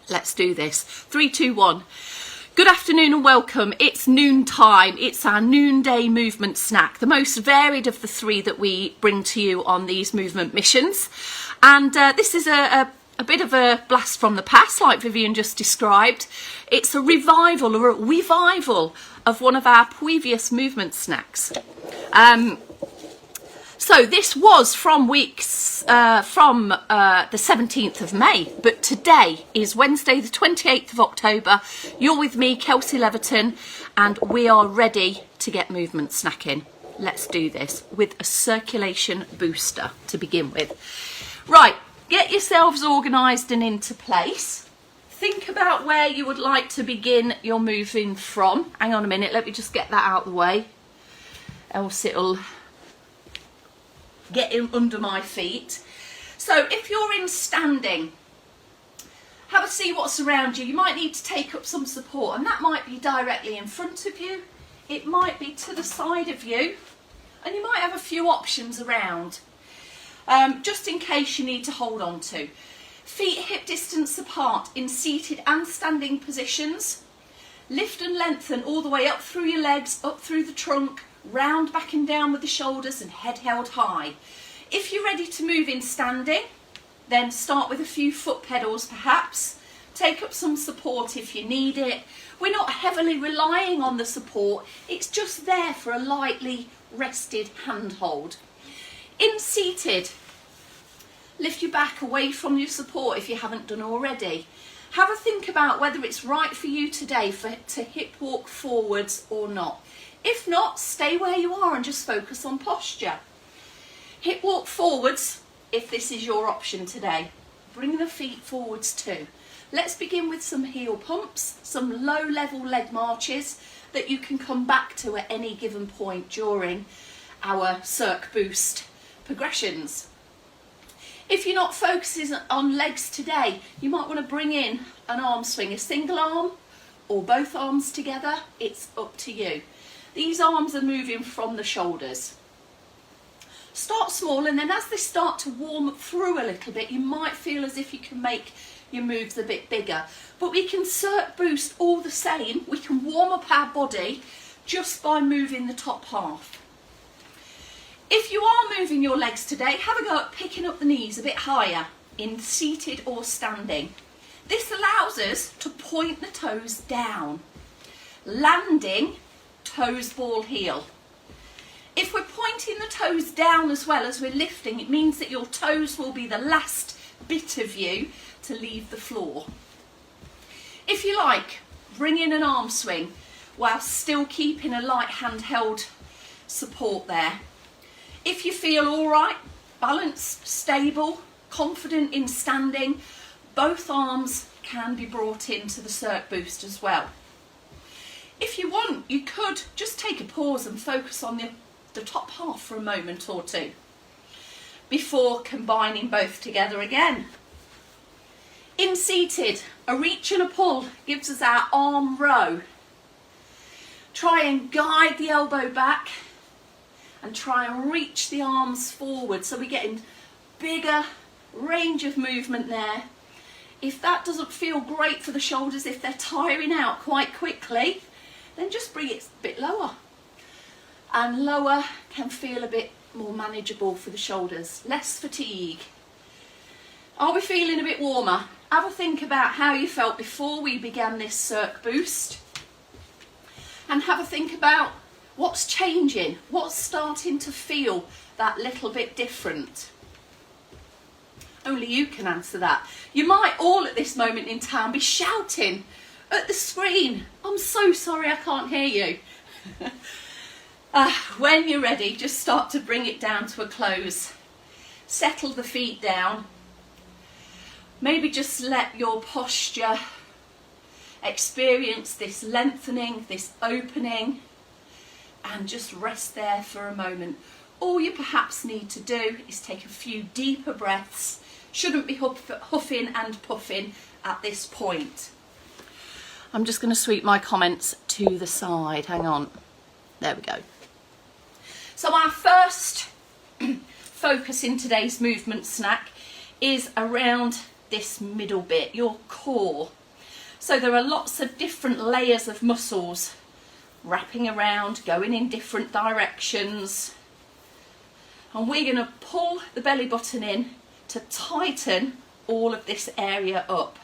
Let's do this. 3, 2, 1. Good afternoon and welcome. It's noontime. It's our noonday movement snack, the most varied of the three that we bring to you on these movement missions. And this is a bit of a blast from the past, like Vivian just described. It's a revival or a revival of one of our previous movement snacks. So this was from the 17th of May, but today is Wednesday the 28th of October. You're with me, Kelsey Leverton, and we are ready to get movement snacking. Let's do this with a circulation booster to begin with. Right, get yourselves organised and into place. Think about where you would like to begin your moving from. Hang on a minute, let me just get that out of the way, else it'll get in under my feet. So if you're in standing, have a see what's around you. You might need to take up some support, and that might be directly in front of you, it might be to the side of you, and you might have a few options around, just in case you need to hold on to. Feet hip distance apart in seated and standing positions. Lift and lengthen all the way up through your legs, up through the trunk, round back and down with the shoulders and head held high. If you're ready to move in standing, then start with a few foot pedals perhaps. Take up some support if you need it. We're not heavily relying on the support, it's just there for a lightly rested handhold. In seated, lift your back away from your support if you haven't done already. Have a think about whether it's right for you today to hip walk forwards or not. If not, stay where you are and just focus on posture. Hip walk forwards if this is your option today. Bring the feet forwards too. Let's begin with some heel pumps, some low level leg marches that you can come back to at any given point during our circ boost progressions. If you're not focusing on legs today, you might want to bring in an arm swing, a single arm or both arms together. It's up to you. These arms are moving from the shoulders. Start small, and then as they start to warm through a little bit, you might feel as if you can make your moves a bit bigger. But we can circ boost all the same. We can warm up our body just by moving the top half. If you are moving your legs today, have a go at picking up the knees a bit higher in seated or standing. This allows us to point the toes down, landing toes ball heel. If we're pointing the toes down as well as we're lifting, it means that your toes will be the last bit of you to leave the floor. If you like, bring in an arm swing while still keeping a light handheld support there. If you feel all right, balanced, stable, confident in standing, both arms can be brought into the circ boost as well. If you want, you could just take a pause and focus on the top half for a moment or two before combining both together again. In seated, a reach and a pull gives us our arm row. Try and guide the elbow back and try and reach the arms forward so we're getting bigger range of movement there. If that doesn't feel great for the shoulders, if they're tiring out quite quickly, then just bring it a bit lower. And lower can feel a bit more manageable for the shoulders, less fatigue. Are we feeling a bit warmer? Have a think about how you felt before we began this circ boost. And have a think about what's changing, what's starting to feel that little bit different. Only you can answer that. You might all at this moment in time be shouting at the screen, "I'm so sorry I can't hear you." When you're ready, just start to bring it down to a close. Settle the feet down. Maybe just let your posture experience this lengthening, this opening, and just rest there for a moment. All you perhaps need to do is take a few deeper breaths. Shouldn't be huffing and puffing at this point. I'm just going to sweep my comments to the side. Hang on. There we go. So our first focus in today's movement snack is around this middle bit, your core. So there are lots of different layers of muscles wrapping around, going in different directions. And we're going to pull the belly button in to tighten all of this area up.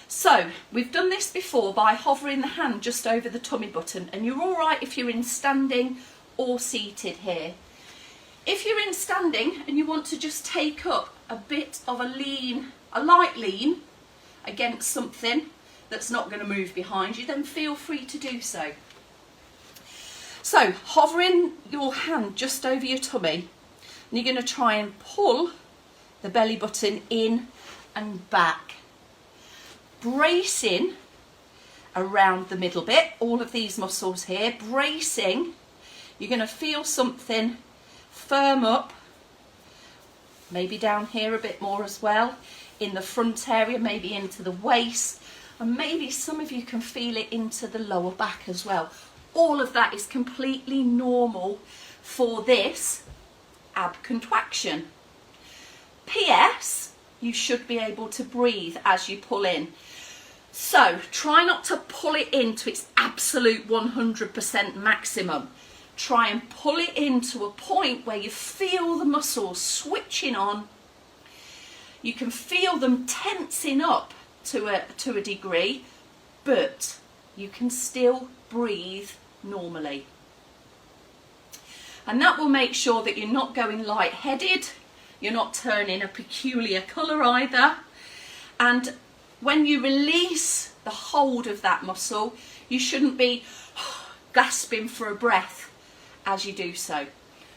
So we've done this before by hovering the hand just over the tummy button, and you're all right if you're in standing or seated here. If you're in standing and you want to just take up a bit of a light lean against something that's not going to move behind you, then feel free to do so. So hovering your hand just over your tummy, and you're going to try and pull the belly button in and back, bracing around the middle bit, all of these muscles here, bracing. You're going to feel something firm up, maybe down here a bit more as well, in the front area, maybe into the waist, and maybe some of you can feel it into the lower back as well. All of that is completely normal for this ab contraction. P.S. you should be able to breathe as you pull in. So try not to pull it into its absolute 100% maximum. Try and pull it into a point where you feel the muscles switching on. You can feel them tensing up to a degree, but you can still breathe normally. And that will make sure that you're not going lightheaded, you're not turning a peculiar colour either. And when you release the hold of that muscle, you shouldn't be gasping for a breath as you do so.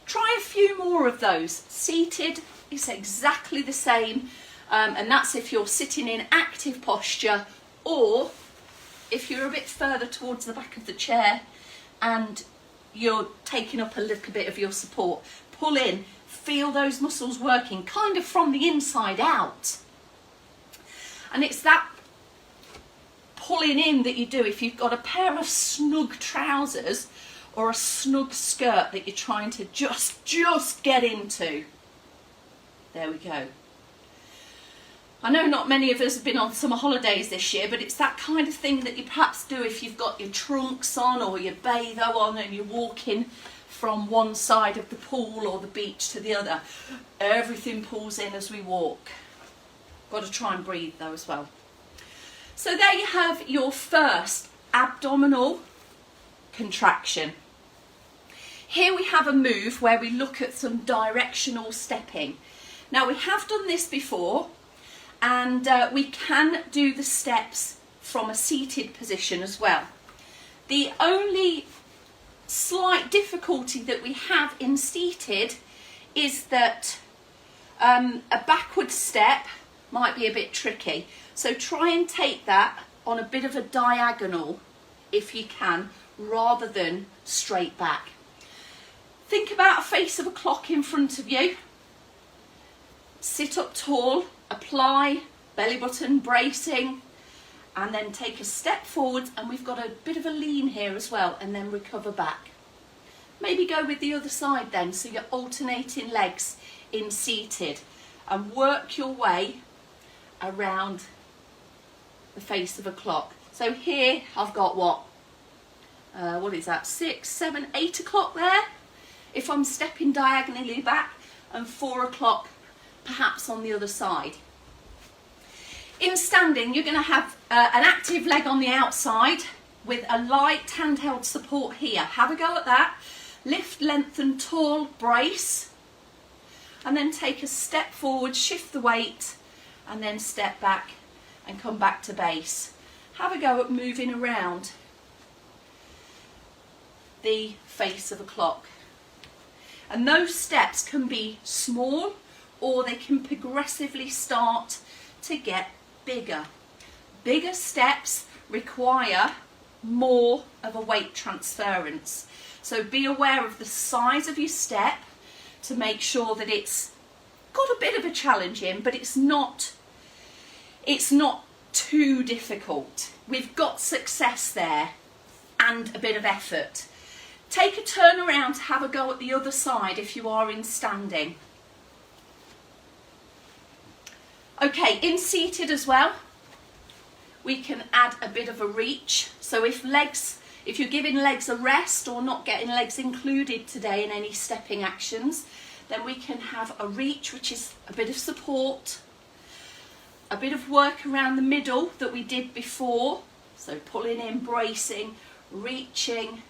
Try a few more of those. Seated is exactly the same, and that's if you're sitting in active posture, or if you're a bit further towards the back of the chair and you're taking up a little bit of your support. Pull in, feel those muscles working kind of from the inside out. And it's that pulling in that you do if you've got a pair of snug trousers or a snug skirt that you're trying to just get into. There we go. I know not many of us have been on summer holidays this year, but it's that kind of thing that you perhaps do if you've got your trunks on or your batho on and you're walking from one side of the pool or the beach to the other. Everything pulls in as we walk. Got to try and breathe though as well. So there you have your first abdominal contraction. Here we have a move where we look at some directional stepping. Now we have done this before, and we can do the steps from a seated position as well. The only slight difficulty that we have in seated is that a backward step might be a bit tricky. So try and take that on a bit of a diagonal if you can, rather than straight back. Think about a face of a clock in front of you. Sit up tall, apply belly button bracing, and then take a step forward, and we've got a bit of a lean here as well, and then recover back. Maybe go with the other side then, so you're alternating legs in seated, and work your way around the face of a clock. So here I've got what is that, 6, 7, 8 o'clock there if I'm stepping diagonally back, and 4 o'clock perhaps on the other side. In standing, you're going to have an active leg on the outside with a light handheld support here. Have a go at that. Lift, lengthen, tall, brace, and then take a step forward, shift the weight, and then step back and come back to base. Have a go at moving around the face of a clock. And those steps can be small, or they can progressively start to get bigger. Bigger steps require more of a weight transference. So be aware of the size of your step to make sure that it's got a bit of a challenge in, but it's not too difficult. We've got success there and a bit of effort. Take a turn around to have a go at the other side if you are in standing. Okay, in seated as well, we can add a bit of a reach. So if you're giving legs a rest or not getting legs included today in any stepping actions, then we can have a reach, which is a bit of support, a bit of work around the middle that we did before. So pulling in, bracing, reaching.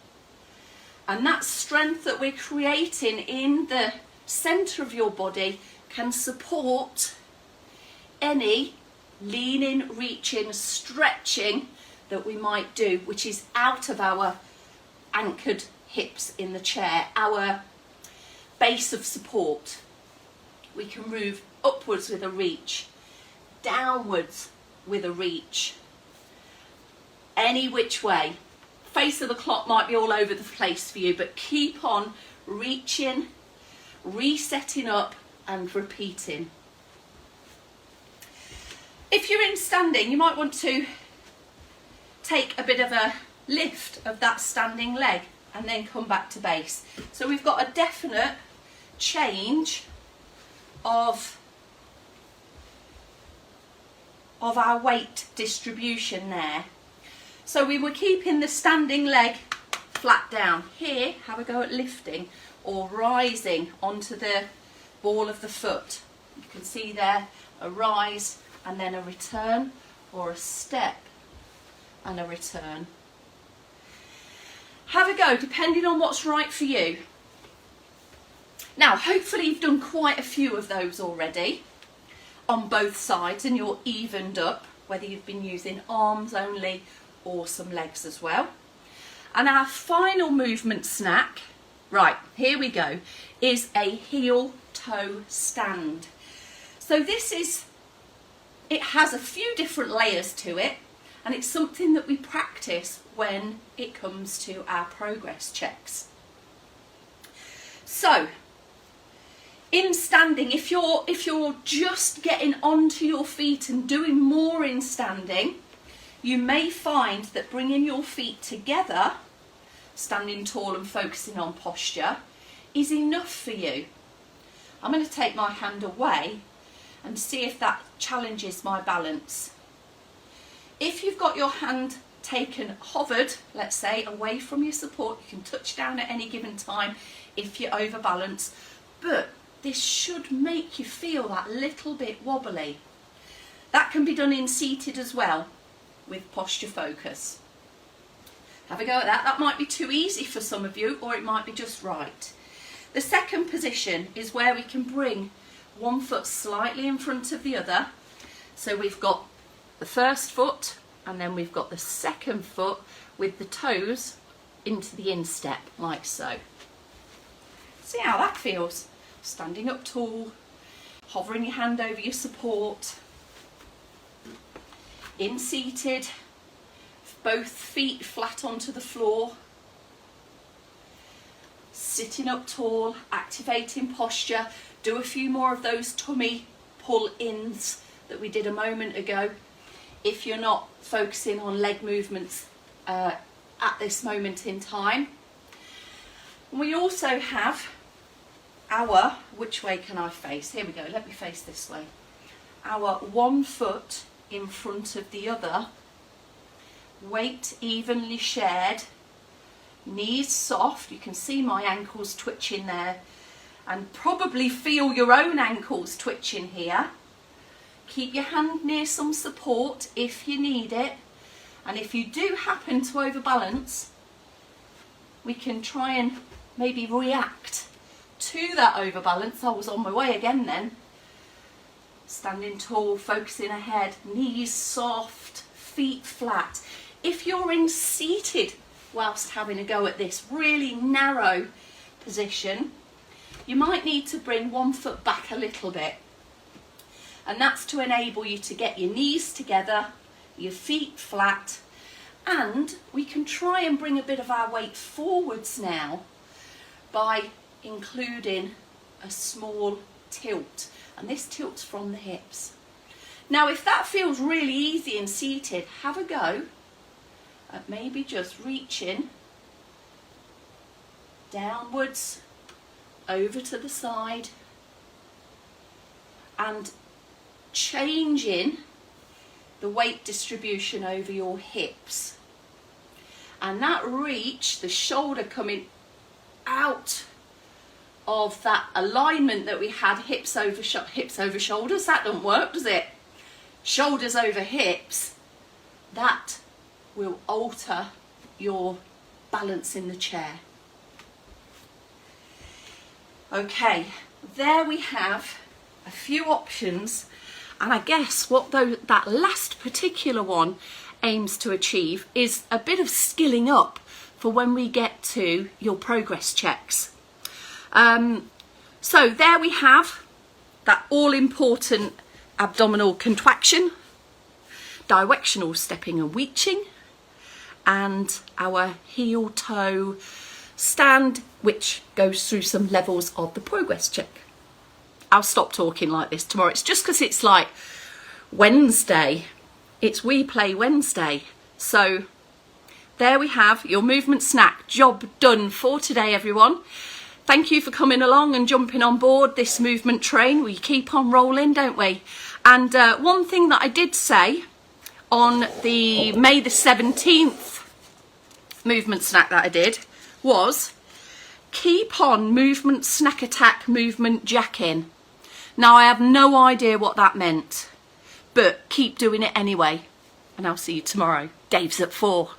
And that strength that we're creating in the centre of your body can support any leaning, reaching, stretching that we might do, which is out of our anchored hips in the chair, our base of support. We can move upwards with a reach, downwards with a reach, any which way. Face of the clock might be all over the place for you, but keep on reaching, resetting up and repeating. If you're in standing, you might want to take a bit of a lift of that standing leg and then come back to base. So we've got a definite change of our weight distribution there. So we were keeping the standing leg flat down. Here, have a go at lifting or rising onto the ball of the foot. You can see there a rise and then a return, or a step and a return. Have a go, depending on what's right for you. Now, hopefully you've done quite a few of those already on both sides and you're evened up, whether you've been using arms only or some legs as well. And our final movement snack, right, here we go, is a heel toe stand. So it has a few different layers to it, and it's something that we practice when it comes to our progress checks. So, in standing, if you're just getting onto your feet and doing more in standing, you may find that bringing your feet together, standing tall and focusing on posture, is enough for you. I'm going to take my hand away and see if that challenges my balance. If you've got your hand hovered, let's say, away from your support, you can touch down at any given time if you're overbalanced, but this should make you feel that little bit wobbly. That can be done in seated as well, with posture focus. Have a go at that. That might be too easy for some of you, or it might be just right. The second position is where we can bring one foot slightly in front of the other. So we've got the first foot and then we've got the second foot with the toes into the instep, like so. See how that feels? Standing up tall, hovering your hand over your support. In seated, both feet flat onto the floor. Sitting up tall, activating posture. Do a few more of those tummy pull-ins that we did a moment ago, if you're not focusing on leg movements at this moment in time. We also have our, which way can I face? Here we go, let me face this way. Our one foot in front of the other, weight evenly shared, knees soft. You can see my ankles twitching there, and probably feel your own ankles twitching here. Keep your hand near some support if you need it, and if you do happen to overbalance, we can try and maybe react to that overbalance. I was on my way again then. Standing tall, focusing ahead, knees soft, feet flat. If you're in seated whilst having a go at this really narrow position, you might need to bring one foot back a little bit, and that's to enable you to get your knees together, your feet flat, and we can try and bring a bit of our weight forwards now by including a small tilt, and this tilts from the hips. Now if that feels really easy and seated, have a go at maybe just reaching downwards, over to the side, and changing the weight distribution over your hips. And that reach, the shoulder coming out of that alignment that we had, hips over shoulders, that doesn't work, does it? Shoulders over hips, that will alter your balance in the chair. Okay, there we have a few options, and I guess what that last particular one aims to achieve is a bit of skilling up for when we get to your progress checks. So there we have that all-important abdominal contraction, directional stepping and reaching, and our heel-toe stand, which goes through some levels of the progress check. I'll stop talking like this tomorrow. It's just because it's like Wednesday. It's We Play Wednesday. So there we have your movement snack. Job done for today, everyone. Thank you for coming along and jumping on board this movement train. We keep on rolling, don't we? And one thing that I did say on the May the 17th movement snack that I did was keep on movement snack attack, movement jacking. Now I have no idea what that meant, but keep doing it anyway. And I'll see you tomorrow. Dave's at 4.